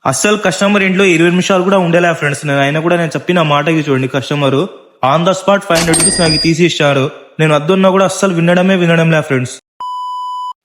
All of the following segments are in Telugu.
అస్సలు కస్టమర్ ఇంట్లో 20 నిమిషాలు కూడా ఉండేలే ఫ్రెండ్స్. అయినా కూడా నేను చెప్పిన మాటకి చూడండి, customer on the spot 500 rupees నాకు తీసి ఇచ్చారు. నేను వద్దున్నా కూడా అస్సలు వినడంలే ఫ్రెండ్స్.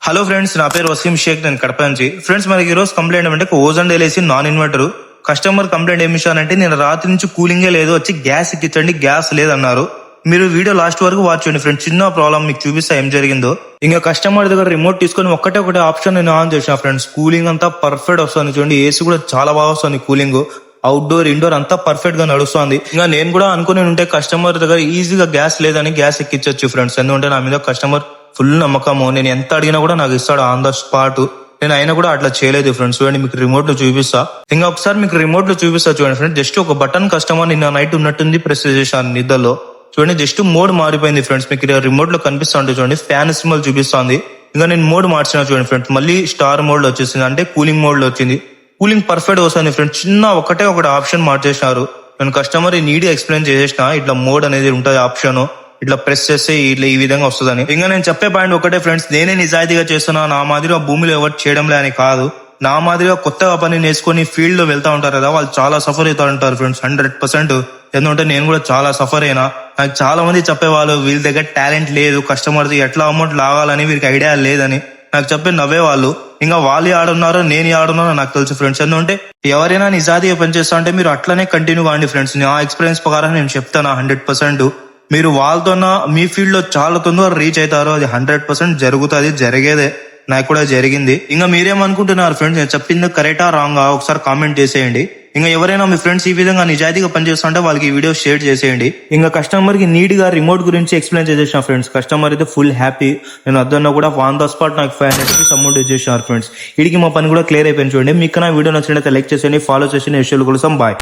హలో ఫ్రెండ్స్, నా పేరు వసీం షేక్, నేను కడప నుంచి. ఫ్రెండ్స్, మనకి ఈ రోజు కంప్లైంట్ ఏమంటే ఓజన్ డేలేసి నాన్ ఇన్వర్టర్ కస్టమర్ కంప్లైంట్ ఏమి ఇచ్చారంటే, నేను రాత్రి నుంచి కూలింగే లేదు, వచ్చి గ్యాస్ ఎక్కించండి, గ్యాస్ లేదన్నారు. మీరు వీడియో లాస్ట్ వరకు వాచ్ చేయండి ఫ్రెండ్స్, చిన్న ప్రాబ్లం మీకు చూపిస్తా ఏం జరిగిందో. ఇంకా కస్టమర్ దగ్గర రిమోట్ తీసుకొని ఒకటే ఆప్షన్ నేను ఆన్ చేసిన ఫ్రెండ్స్. కూలింగ్ అంతా పర్ఫెక్ట్ వస్తుంది చూడండి, ఏసీ కూడా చాలా బాగా వస్తుంది, కూలింగ్ అవుట్డోర్ ఇండోర్ అంతా పర్ఫెక్ట్ గా నడుస్తుంది. ఇంకా నేను కూడా అనుకుని ఉంటే కస్టమర్ దగ్గర ఈజీగా గ్యాస్ లేదని గ్యాస్ ఎక్కించొచ్చు ఫ్రెండ్స్. ఎందుకంటే నా మీద కస్టమర్ ఫుల్ నమ్మకము, నేను ఎంత అడిగినా కూడా నాకు ఇస్తాడు ఆన్ ద స్పాట్. నేను అయినా కూడా అట్లా చేయలేదు ఫ్రెండ్స్. చూడండి, మీకు రిమోట్ లో చూపిస్తా. ఇంకా ఒకసారి మీకు రిమోట్ లో చూపిస్తా చూడండి ఫ్రెండ్స్. జస్ట్ ఒక బటన్ కస్టమర్ నిన్న నైట్ ఉన్నట్టుంది ప్రెస్ చేశాను నిద్రలో. చూడండి, జస్ట్ మోడ్ మారిపోయింది ఫ్రెండ్స్. మీకు రిమోట్ లో కనిపిస్తా ఉంటుంది చూడండి, ఫ్యాన్ సింబల్ చూపిస్తుంది. ఇంకా నేను మోడ్ మార్చిన చూడండి ఫ్రెండ్స్, మళ్ళీ స్టార్ మోడ్ లో వచ్చేసింది, అంటే కూలింగ్ మోడ్ లో వచ్చింది. కూలింగ్ పర్ఫెక్ట్ వస్తుంది ఫ్రెండ్స్. చిన్న ఒకటి ఆప్షన్ మార్చేసినారు. నేను కస్టమర్ నీట్ ఎక్స్ప్లెయిన్ చేసేసిన, ఇట్లా మోడ్ అనేది ఉంటుంది ఆప్షన్, ఇట్లా ప్రెస్ చేస్తే ఇట్లా ఈ విధంగా వస్తుందని. ఇంకా నేను చెప్పే పాయింట్ ఒకటే ఫ్రెండ్స్, నేనే నిజాయితీగా చేస్తున్నా, నా మాదిరిగా భూమిలో ఎవరు చేయడంలే అని కాదు. నా మాదిరిగా కొత్తగా పని నేర్చుకుని ఫీల్డ్ లో వెళ్తా ఉంటారు కదా, వాళ్ళు చాలా సఫర్ అవుతా ఉంటారు ఫ్రెండ్స్ 100%. ఎందుకంటే నేను కూడా చాలా సఫర్ అయినా. నాకు చాలా మంది చెప్పేవాళ్ళు, వీళ్ళ దగ్గర టాలెంట్ లేదు, కస్టమర్ది ఎట్లా అమౌంట్ లాగాలని వీరికి ఐడియా లేదని నాకు చెప్పి నవ్వేవాళ్ళు. ఇంకా వాళ్ళు ఆడున్నారో నేను ఆడున్నారో నాకు తెలుసు ఫ్రెండ్స్. ఎందుకంటే ఎవరైనా నిజాయితీగా పనిచేస్తా అంటే మీరు అట్లనే కంటిన్యూ కాండి ఫ్రెండ్స్. నా ఎక్స్పీరియన్స్ ప్రకారం నేను చెప్తాను 100%. మీరు వాళ్ళతో మీ ఫీల్డ్ లో చాలా తొందరగా రీచ్ అవుతారో అది 100% జరుగుతుంది, జరిగేదే, నాకు కూడా జరిగింది. ఇంకా మీరేమనుకుంటున్నారు ఫ్రెండ్స్, నేను చెప్పింది కరెక్టా రాంగా ఒకసారి కామెంట్ చేసేయండి. ఇంకా ఎవరైనా మీ ఫ్రెండ్స్ ఈ విధంగా నిజాయితీగా పనిచేస్తుంటే వాళ్ళకి ఈ వీడియో షేర్ చేసేయండి. ఇంకా కస్టమర్ కి నీట్ గా రిమోట్ గురించి ఎక్స్ప్లెయిన్ చేసేసిన ఫ్రెండ్స్. కస్టమర్ అయితే ఫుల్ హ్యాపీ. నేను వద్దన్నా కూడా ఆన్ ద స్పాట్ నాకు 500 రూపీస్ అమౌంట్ ఇచ్చేసారు ఫ్రెండ్స్. వీడికి మా పని కూడా క్లియర్ అయిపోయింది చూడండి. మీకు నా వీడియో నచ్చినట్లయితే లైక్ చేసేయండి, ఫాలో చేసిన విషయాలు కోసం బాయ్.